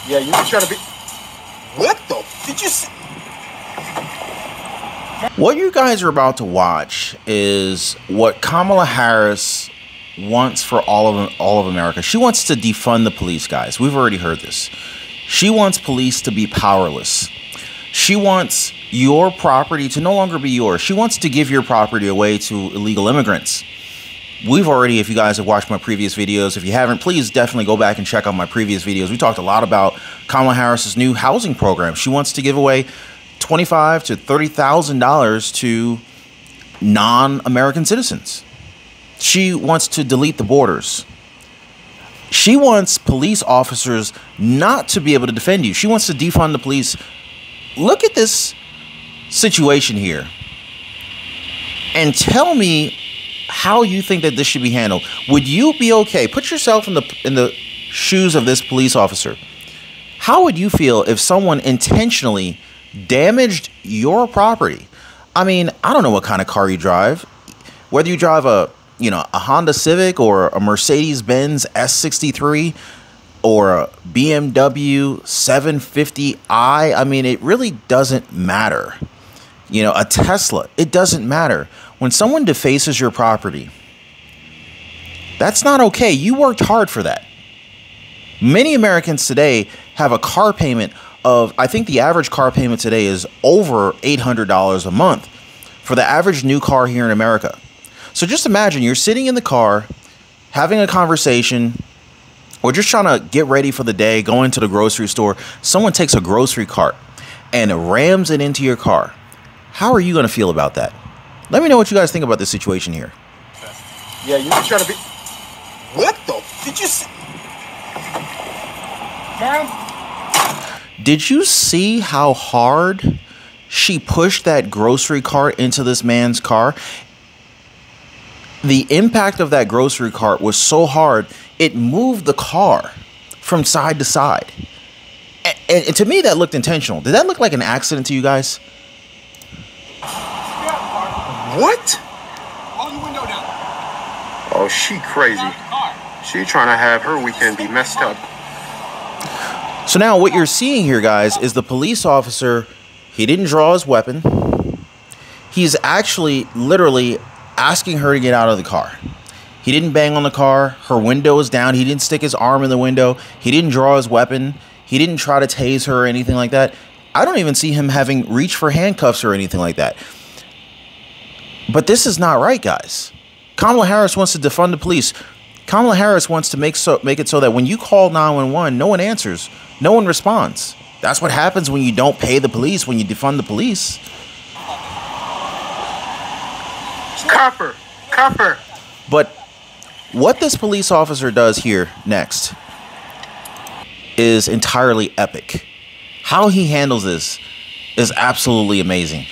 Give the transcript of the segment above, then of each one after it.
Yeah, you trying to be... What the... Did you see... What you guys are about to watch is what Kamala Harris wants for all of America. She wants to defund the police, guys. We've already heard this. She wants police to be powerless. She wants your property to no longer be yours. She wants to give your property away to illegal immigrants. We've already, if you guys have watched my previous videos, if you haven't, please definitely go back and check out my previous videos. We talked a lot about Kamala Harris's new housing program. She wants to give away $25,000 to $30,000 to non-American citizens. She wants to delete the borders. She wants police officers not to be able to defend you. She wants to defund the police. Look at this situation here and tell me how you think that this should be handled. Would you be okay? Put yourself in the shoes of this police officer. How would you feel if someone intentionally damaged your property? I mean, I don't know what kind of car you drive. Whether you drive a Honda Civic or a Mercedes-Benz S63 or a BMW 750i, I mean, it really doesn't matter. You know, a Tesla, it doesn't matter. When someone defaces your property, that's not okay. You worked hard for that. Many Americans today have a car payment of, I think the average car payment today is over $800 a month for the average new car here in America. So just imagine you're sitting in the car, having a conversation, or just trying to get ready for the day, going to the grocery store. Someone takes a grocery cart and rams it into your car. How are you going to feel about that? Let me know what you guys think about this situation here. Yeah, you trying to be... What the... Did you see... Man? Did you see how hard she pushed that grocery cart into this man's car? The impact of that grocery cart was so hard, it moved the car from side to side. And to me, that looked intentional. Did that look like an accident to you guys? What? Roll your window down. Oh, she crazy. She trying to have her weekend be messed up. So now what you're seeing here, guys, is the police officer. He didn't draw his weapon. He's actually literally asking her to get out of the car. He didn't bang on the car. Her window is down. He didn't stick his arm in the window. He didn't draw his weapon. He didn't try to tase her or anything like that. I don't even see him having reached for handcuffs or anything like that. But this is not right, guys. Kamala Harris wants to defund the police. Kamala Harris wants to make it so that when you call 911, no one answers. No one responds. That's what happens when you don't pay the police, when you defund the police. Copper. Copper. But what this police officer does here next is entirely epic. How he handles this is absolutely amazing.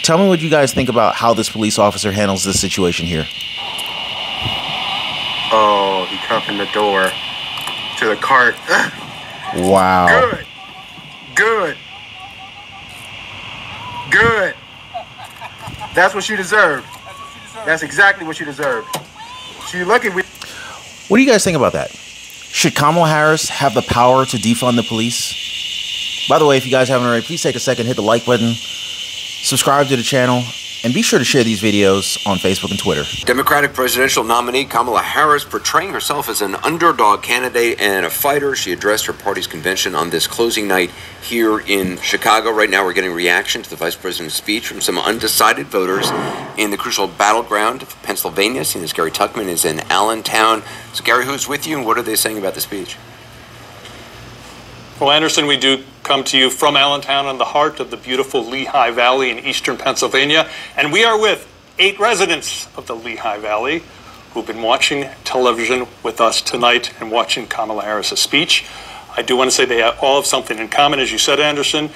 Tell me what you guys think about how this police officer handles this situation here. Oh, he come from the door to the cart. Wow. Good. Good. Good. That's what she deserved. That's exactly what she deserved. She lucky with... What do you guys think about that? Should Kamala Harris have the power to defund the police? By the way, if you guys haven't already, please take a second, hit the like button, subscribe to the channel, and be sure to share these videos on Facebook and Twitter. Democratic presidential nominee Kamala Harris portraying herself as an underdog candidate and a fighter. She addressed her party's convention on this closing night here in Chicago. Right now we're getting reaction to the vice president's speech from some undecided voters in the crucial battleground of Pennsylvania. Seeing as Gary Tuchman is in Allentown. So Gary, who's with you and what are they saying about the speech? Well, Anderson, we do come to you from Allentown in the heart of the beautiful Lehigh Valley in eastern Pennsylvania. And we are with 8 residents of the Lehigh Valley who've been watching television with us tonight and watching Kamala Harris' speech. I do want to say they all have something in common, as you said, Anderson.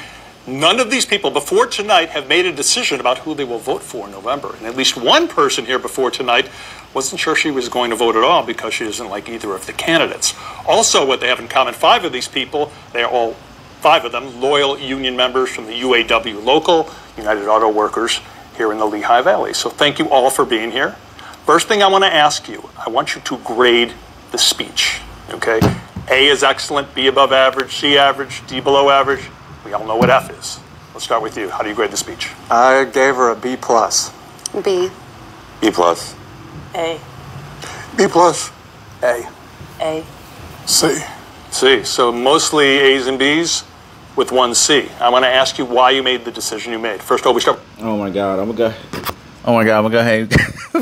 None of these people before tonight have made a decision about who they will vote for in November. And at least one person here before tonight wasn't sure she was going to vote at all because she doesn't like either of the candidates. Also, what they have in common, 5 of these people, they are all, 5 of them, loyal union members from the UAW local, United Auto Workers, here in the Lehigh Valley. So thank you all for being here. First thing I want to ask you, I want you to grade the speech, okay? A is excellent, B above average, C average, D below average. We all know what F is. Let's start with you. How do you grade the speech? I gave her a B+. B. B plus. A. B+. A. A. C. C. So mostly A's and B's with one C. I want to ask you why you made the decision you made. First of all, we start. Oh my God, I'm gonna go ahead and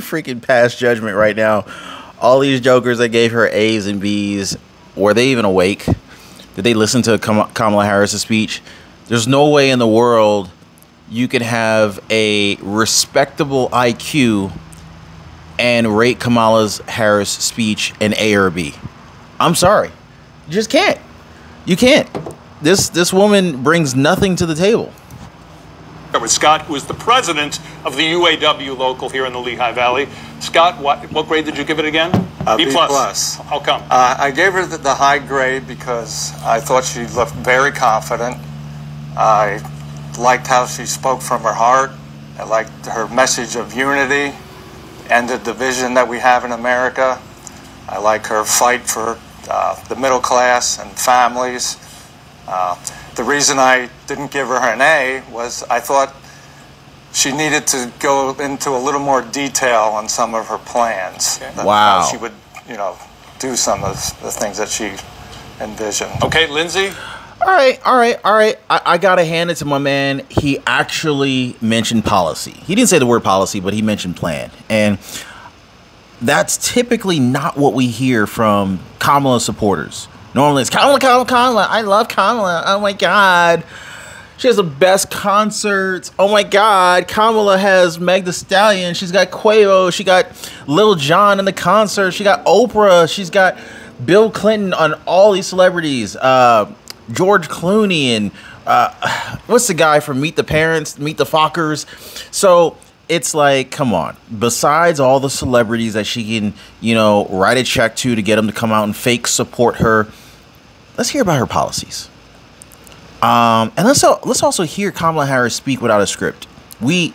freaking pass judgment right now. All these jokers that gave her A's and B's, were they even awake? Did they listen to Kamala Harris's speech? There's no way in the world you can have a respectable IQ and rate Kamala Harris' speech an A or a B. I'm sorry, you just can't. You can't. This woman brings nothing to the table. With Scott, who is the president of the UAW local here in the Lehigh Valley. Scott, what grade did you give it again? B+. How come? I gave her the high grade because I thought she looked very confident. I liked how she spoke from her heart. I liked her message of unity and the division that we have in America. I like her fight for the middle class and families. The reason I didn't give her an A was I thought she needed to go into a little more detail on some of her plans. Okay. Wow. How she would, do some of the things that she envisioned. Okay, Lindsay? All right. I gotta hand it to my man. He actually mentioned policy. He didn't say the word policy, but he mentioned plan. And that's typically not what we hear from Kamala supporters. Normally it's Kamala. I love Kamala. Oh my God. She has the best concerts. Oh my God. Kamala has Meg Thee Stallion. She's got Quavo. She got Lil Jon in the concert. She got Oprah. She's got Bill Clinton on all these celebrities. George Clooney and what's the guy from Meet the Parents, Meet the Fockers. So it's like, come on. Besides all the celebrities that she can, write a check to get them to come out and fake support her, let's hear about her policies. And let's also hear Kamala Harris speak without a script. We've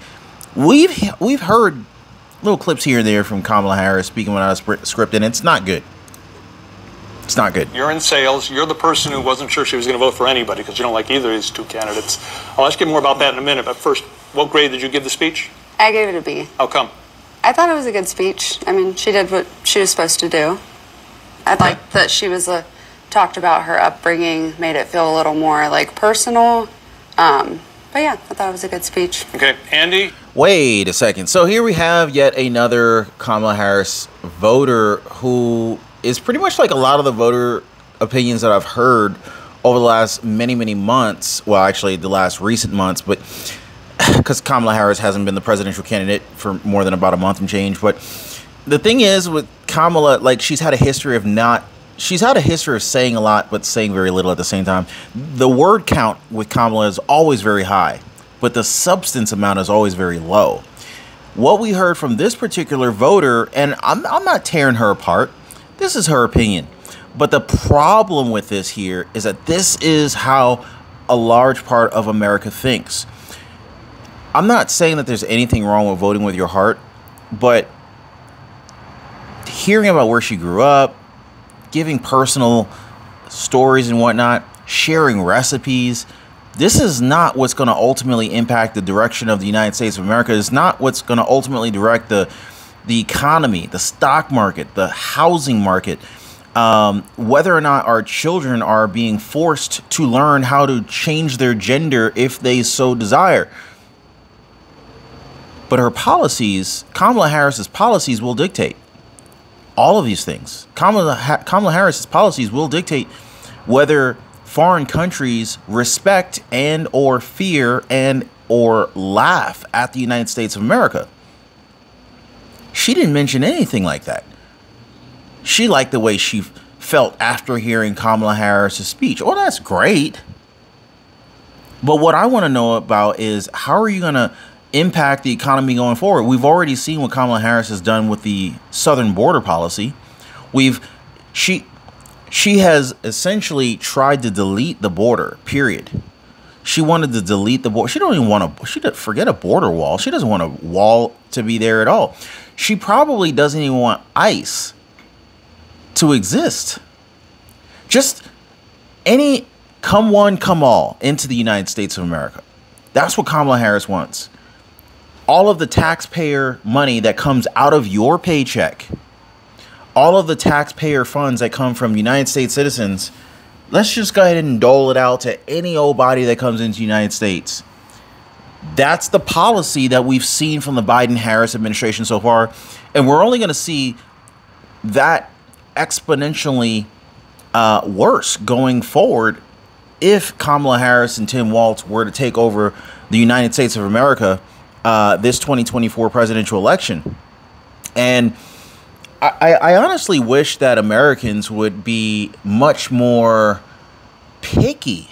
heard little clips here and there from Kamala Harris speaking without a script, and it's not good. It's not good. You're in sales. You're the person who wasn't sure she was going to vote for anybody because you don't like either of these two candidates. I'll ask you more about that in a minute. But first, what grade did you give the speech? I gave it a B. How come? I thought it was a good speech. I mean, she did what she was supposed to do. I liked that she was talked about her upbringing, made it feel a little more personal. But yeah, I thought it was a good speech. Okay, Andy? Wait a second. So here we have yet another Kamala Harris voter who is pretty much like a lot of the voter opinions that I've heard over the last many months. Well, actually the last recent months, but because Kamala Harris hasn't been the presidential candidate for more than about a month and change. But the thing is with Kamala, she's had a history of saying a lot, but saying very little at the same time. The word count with Kamala is always very high, but the substance amount is always very low. What we heard from this particular voter, and I'm not tearing her apart. This is her opinion. But the problem with this here is that this is how a large part of America thinks. I'm not saying that there's anything wrong with voting with your heart, but hearing about where she grew up, giving personal stories and whatnot, sharing recipes, this is not what's going to ultimately impact the direction of the United States of America. It's not what's going to ultimately direct the economy, the stock market, the housing market, whether or not our children are being forced to learn how to change their gender if they so desire. But her policies, Kamala Harris's policies, will dictate all of these things. Kamala Harris's policies will dictate whether foreign countries respect and or fear and or laugh at the United States of America. She didn't mention anything like that. She liked the way she felt after hearing Kamala Harris's speech. Oh, that's great. But what I want to know about is how are you going to impact the economy going forward? We've already seen what Kamala Harris has done with the southern border policy. She has essentially tried to delete the border, period. She wanted to delete the border. She don't even want to, forget a border wall. She doesn't want a wall to be there at all. She probably doesn't even want ICE to exist. Just any, come one, come all into the United States of America. That's what Kamala Harris wants. All of the taxpayer money that comes out of your paycheck, all of the taxpayer funds that come from United States citizens, let's just go ahead and dole it out to any old body that comes into the United States. That's the policy that we've seen from the Biden-Harris administration so far. And we're only going to see that exponentially worse going forward if Kamala Harris and Tim Walz were to take over the United States of America this 2024 presidential election. And I honestly wish that Americans would be much more picky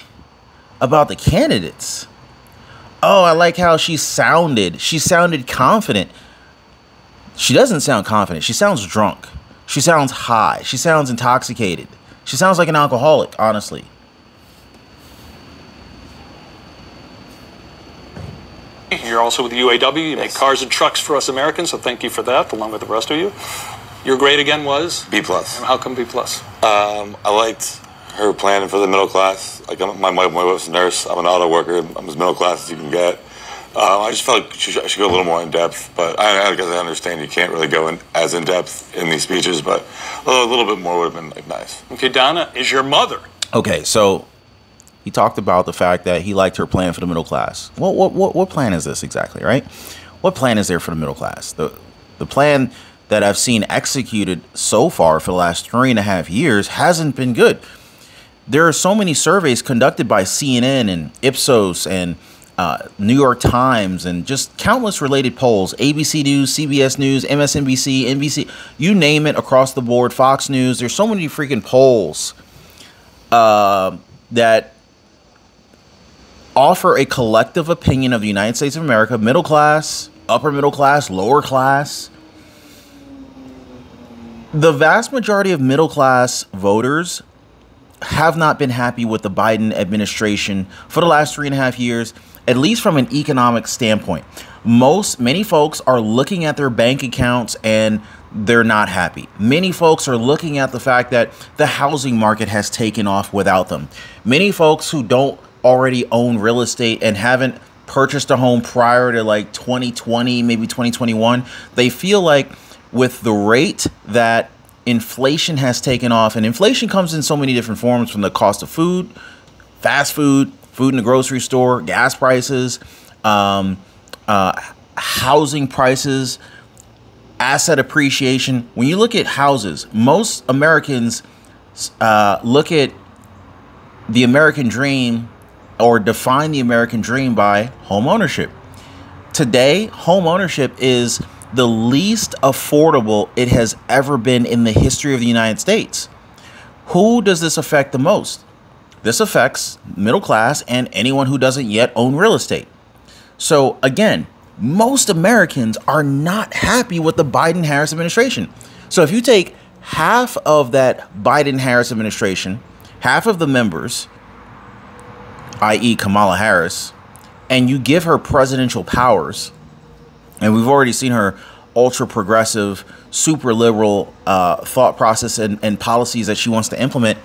about the candidates. Oh, I like how she sounded. She sounded confident. She doesn't sound confident. She sounds drunk. She sounds high. She sounds intoxicated. She sounds like an alcoholic, honestly. You're also with the UAW. You make cars and trucks for us Americans, so thank you for that, along with the rest of you. Your grade again was? B+. How come B+? I liked her planning for the middle class. Like, my wife's a nurse. I'm an auto worker. I'm as middle class as you can get. I just felt like she should go a little more in depth. But I guess I understand you can't really go as in depth in these speeches. But a little bit more would have been like nice. Okay, Donna is your mother. Okay, so he talked about the fact that he liked her plan for the middle class. What plan is this exactly, right? What plan is there for the middle class? The plan that I've seen executed so far for the last 3.5 years hasn't been good. There are so many surveys conducted by CNN and Ipsos and New York Times and just countless related polls, ABC News, CBS News, MSNBC, NBC, you name it, across the board, Fox News. There's so many freaking polls that offer a collective opinion of the United States of America, middle class, upper middle class, lower class. The vast majority of middle class voters have not been happy with the Biden administration for the last 3.5 years, at least from an economic standpoint. Many folks are looking at their bank accounts and they're not happy. Many folks are looking at the fact that the housing market has taken off without them. Many folks who don't already own real estate and haven't purchased a home prior to like 2020, maybe 2021, they feel like with the rate that inflation has taken off, and inflation comes in so many different forms, from the cost of food, fast food, food in the grocery store, gas prices, housing prices, asset appreciation. When you look at houses, most Americans look at the American dream or define the American dream by home ownership. Today, home ownership is the least affordable it has ever been in the history of the United States. Who does this affect the most? This affects middle class and anyone who doesn't yet own real estate. So again, most Americans are not happy with the Biden-Harris administration. So if you take half of that Biden-Harris administration, half of the members, i.e. Kamala Harris, and you give her presidential powers, and we've already seen her ultra progressive, super liberal thought process and policies that she wants to implement,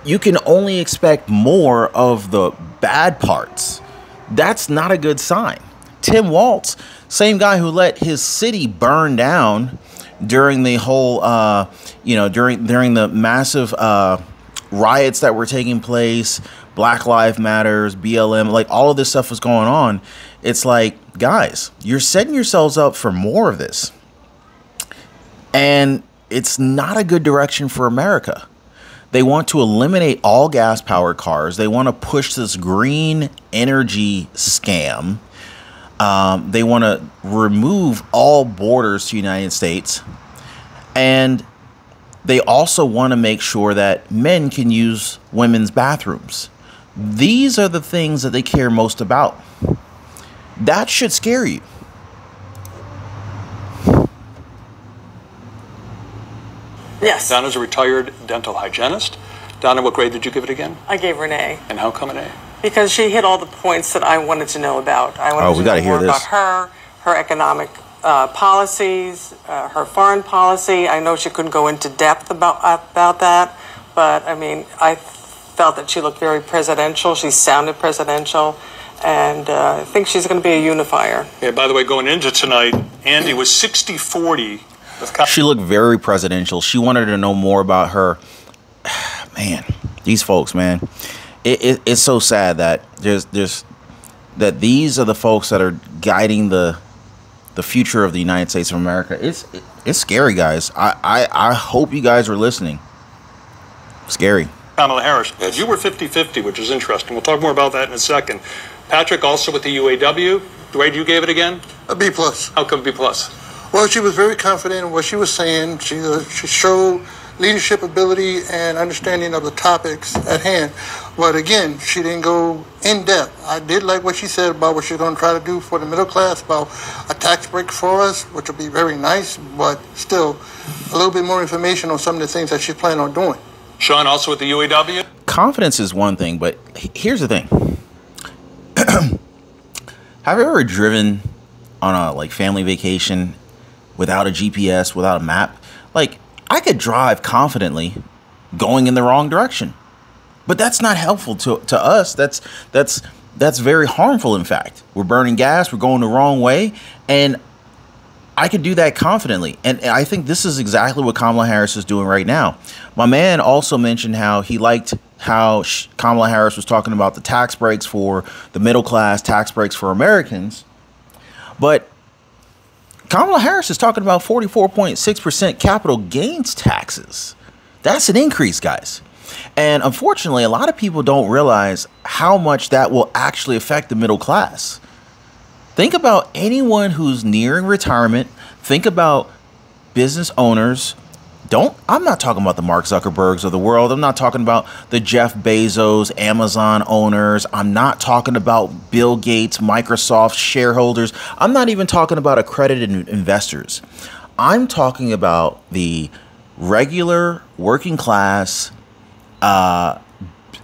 you can only expect more of the bad parts. That's not a good sign. Tim Walz, same guy who let his city burn down during the whole, during the massive riots that were taking place, Black Lives Matters, BLM, like all of this stuff was going on. It's like, guys, you're setting yourselves up for more of this. And it's not a good direction for America. They want to eliminate all gas-powered cars. They want to push this green energy scam. They want to remove all borders to the United States. And they also want to make sure that men can use women's bathrooms. These are the things that they care most about. That should scare you. Yes. Donna's a retired dental hygienist. Donna, what grade did you give it again? I gave her an A. And how come an A? Because she hit all the points that I wanted to know about. I wanted to know more about her economic policies, her foreign policy. I know she couldn't go into depth about that, but I mean, I felt that she looked very presidential. She sounded presidential, and I think she's going to be a unifier. Yeah, by the way, going into tonight, Andy was 60-40. She looked very presidential. She wanted to know more about her. Man, these folks, man. It's so sad that that these are the folks that are guiding the future of the United States of America. It's scary, guys. I hope you guys are listening. Scary. Kamala Harris, you were 50-50, which is interesting. We'll talk more about that in a second. Patrick, also with the UAW. Dwayne, you gave it again? A B+. How come B+? Well, she was very confident in what she was saying. She showed leadership ability and understanding of the topics at hand. But again, she didn't go in depth. I did like what she said about what she's going to try to do for the middle class, about a tax break for us, which will be very nice, but still a little bit more information on some of the things that she's planning on doing. Sean, also with the UAW? Confidence is one thing, but here's the thing. Have you ever driven on a family vacation without a GPS, without a map? Like, I could drive confidently going in the wrong direction, but that's not helpful to us. That's very harmful. In fact, we're burning gas, we're going the wrong way, and I could do that confidently. And I think this is exactly what Kamala Harris is doing right now. My man also mentioned how he liked how Kamala Harris was talking about the tax breaks for the middle class, tax breaks for Americans, but Kamala Harris is talking about 44.6% capital gains taxes. That's an increase, guys. And unfortunately, a lot of people don't realize how much that will actually affect the middle class. Think about anyone who's nearing retirement. Think about business owners. I'm not talking about the Mark Zuckerbergs of the world. I'm not talking about the Jeff Bezos, Amazon owners. I'm not talking about Bill Gates, Microsoft shareholders. I'm not even talking about accredited investors. I'm talking about the regular working class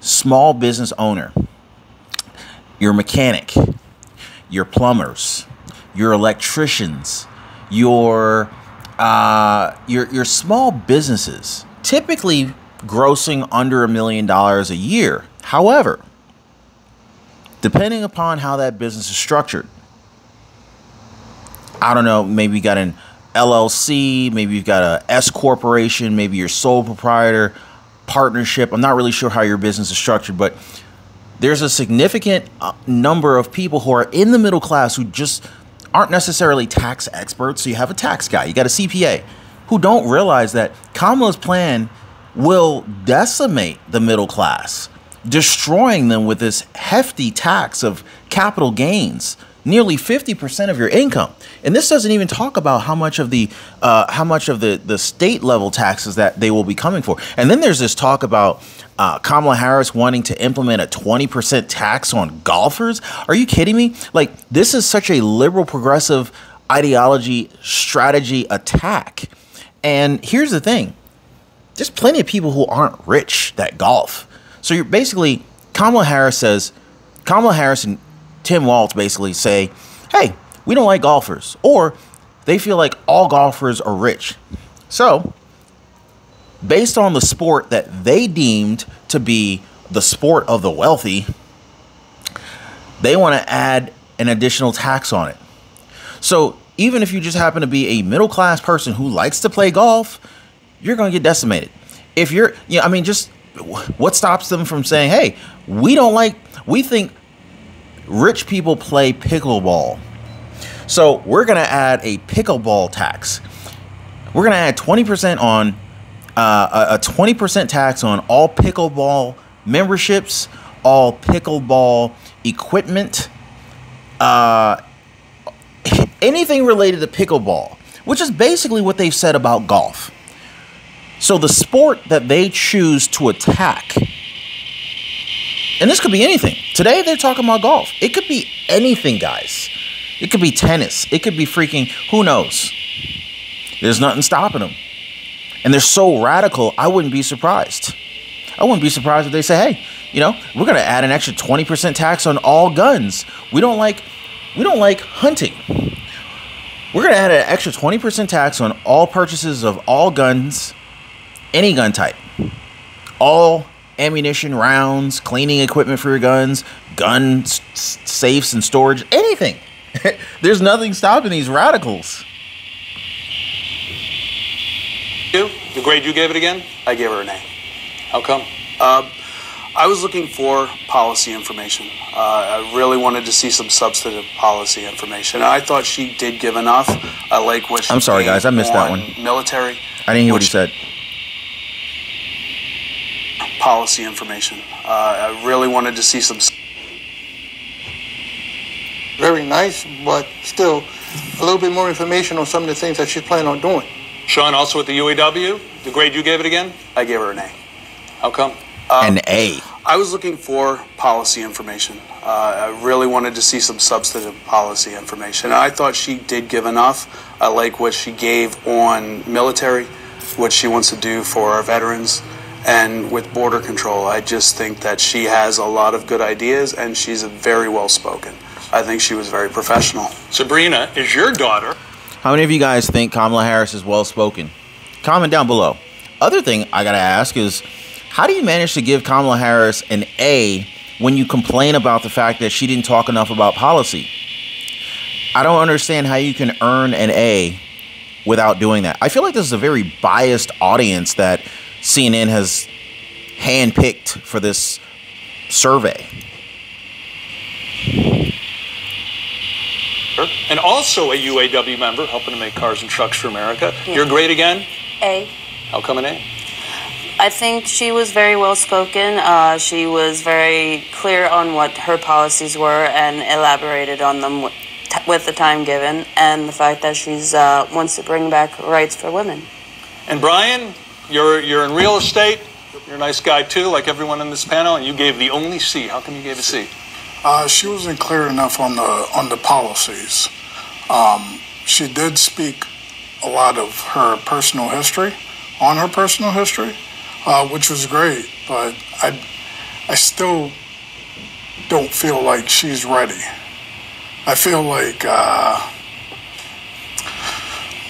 small business owner. Your mechanic, your plumbers, your electricians, your small businesses, typically grossing under $1 million a year. However, depending upon how that business is structured, I don't know, maybe you got an LLC, maybe you've got a S corporation, maybe you're sole proprietor, partnership. I'm not really sure how your business is structured, but there's a significant number of people who are in the middle class who just aren't necessarily tax experts. So you have a tax guy, you got a CPA, who don't realize that Kamala's plan will decimate the middle class, destroying them with this hefty tax of capital gains, nearly 50% of your income. And this doesn't even talk about how much of the state level taxes that they will be coming for. And then there's this talk about Kamala Harris wanting to implement a 20% tax on golfers. Are you kidding me? Like, this is such a liberal progressive ideology strategy attack. And here's the thing. There's plenty of people who aren't rich that golf. So you're basically, Kamala Harris and Tim Walz basically say, hey, we don't like golfers, or they feel like all golfers are rich. So based on the sport that they deemed to be the sport of the wealthy, they want to add an additional tax on it. So even if you just happen to be a middle class person who likes to play golf, you're going to get decimated. If you're, just what stops them from saying, hey, we think rich people play pickleball, so we're going to add a pickleball tax. We're going to add 20% on a 20% tax on all pickleball memberships, all pickleball equipment, anything related to pickleball, which is basically what they've said about golf. So the sport that they choose to attack, and this could be anything. Today they're talking about golf. It could be anything, guys. It could be tennis. It could be freaking, who knows? There's nothing stopping them. And they're so radical, I wouldn't be surprised. I wouldn't be surprised if they say, hey, we're going to add an extra 20% tax on all guns. We don't like hunting. We're going to add an extra 20% tax on all purchases of all guns, any gun type. all ammunition, rounds, cleaning equipment for your guns, gun safes and storage, anything. There's nothing stopping these radicals. The grade you gave it again? I gave her an A. How come? I was looking for policy information. I really wanted to see some substantive policy information. I thought she did give enough. I like what she I'm sorry, gave guys. I missed that one. Military. I didn't hear what you said. Policy information. I really wanted to see some. Very nice, but still a little bit more information on some of the things that she's planning on doing. Sean, also at the UAW, the grade you gave it again? I gave her an A. How come? An A. I was looking for policy information. I really wanted to see some substantive policy information. I thought she did give enough. I like what she gave on military, what she wants to do for our veterans, and with border control. I just think that she has a lot of good ideas, and she's very well spoken. I think she was very professional. Sabrina, is your daughter? How many of you guys think Kamala Harris is well spoken? Comment down below. Other thing I gotta ask is, how do you manage to give Kamala Harris an A when you complain about the fact that she didn't talk enough about policy? I don't understand how you can earn an A without doing that. I feel like this is a very biased audience that CNN has handpicked for this survey. And also a UAW member helping to make cars and trucks for America. Yeah. Your grade again? A. How come an A? I think she was very well spoken. She was very clear on what her policies were and elaborated on them with the time given, and the fact that she's wants to bring back rights for women. And Brian, you're in real estate. You're a nice guy too, like everyone in this panel, and you gave the only C. How come you gave a C? She wasn't clear enough on the policies. She did speak a lot of her personal history, which was great, but I still don't feel like she's ready. I feel like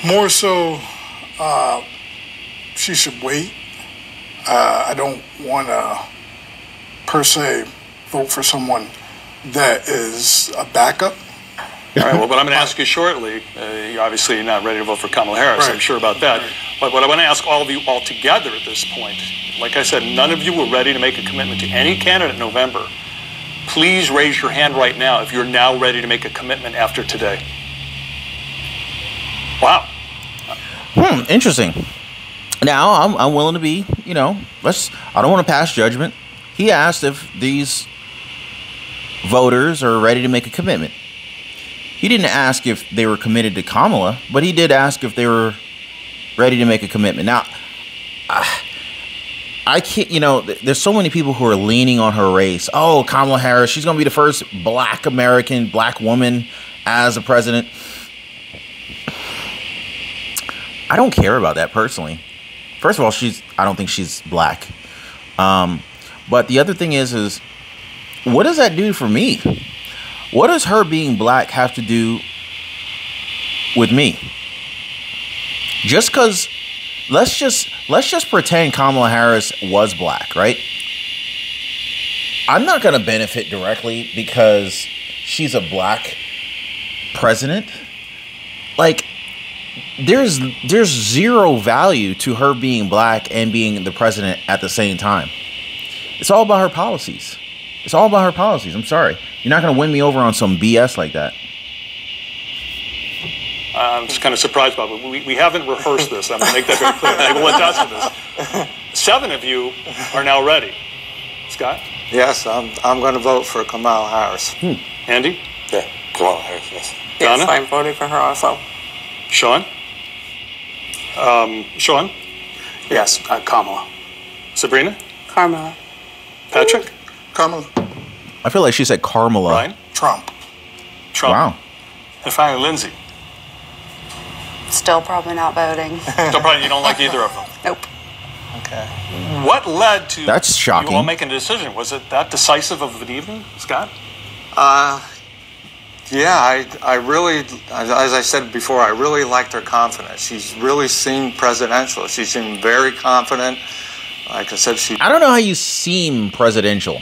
more so she should wait. I don't want to per se vote for someone that is a backup. All right, well, but I'm going to ask you shortly. You're obviously not ready to vote for Kamala Harris, right. I'm sure about that. Right. But what I want to ask all of you all together at this point, like I said, none of you were ready to make a commitment to any candidate in November. Please raise your hand right now if you're now ready to make a commitment after today. Wow. Interesting. Now, I'm willing to be, I don't want to pass judgment. He asked if these voters are ready to make a commitment. He didn't ask if they were committed to Kamala, but he did ask if they were ready to make a commitment. Now, I can't, there's so many people who are leaning on her race. Oh, Kamala Harris, she's going to be the first black woman as a president. I don't care about that personally. First of all, I don't think she's black. But the other thing is what does that do for me? What does her being black have to do with me? Just because, let's just pretend Kamala Harris was black, right? I'm not going to benefit directly because she's a black president. Like, there's zero value to her being black and being the president at the same time. It's all about her policies. I'm sorry. You're not going to win me over on some BS like that. I'm just kind of surprised, Bob. We haven't rehearsed this. I'm going to make that very clear. I will attest to this. 7 of you are now ready. Scott? Yes, I'm going to vote for Kamala Harris. Andy? Yeah, Kamala Harris, yes. Yes, Donna? I'm voting for her also. Sean? Sean? Yes, Kamala. Sabrina? Kamala. Patrick? Kamala. I feel like she said Carmela. Brian? Trump. Wow. And finally, Lindsay. Still probably not voting. So probably you don't like either of them. Nope. Okay. What led to That's shocking. you all making a decision? Was it that decisive of an evening, Scott? Yeah, I really, as I said before, I really liked her confidence. She's really seemed presidential. She seemed very confident, Like I said, I don't know how you seem presidential.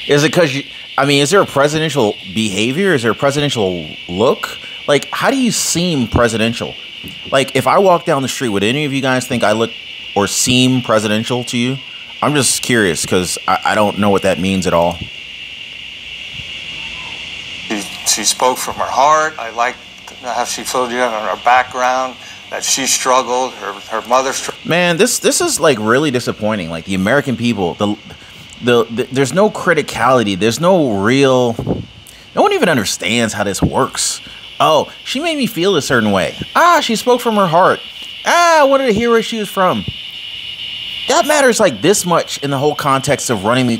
Is it because is there a presidential behavior? Is there a presidential look? Like, how do you seem presidential? Like, if I walk down the street, would any of you guys think I look or seem presidential to you? I'm just curious because I don't know what that means at all. She spoke from her heart. I liked how she filled you in on her background, that she struggled, her mother struggled. Man, this is like really disappointing. Like, the American people, there's no criticality. There's no real. No one even understands how this works. Oh, she made me feel a certain way. She spoke from her heart. I wanted to hear where she was from. That matters like this much in the whole context of running the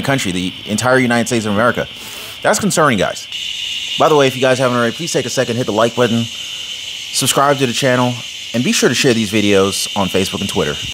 country, the entire United States of America. That's concerning, guys. By the way, if you guys haven't already, please take a second, hit the like button, subscribe to the channel, and be sure to share these videos on Facebook and Twitter.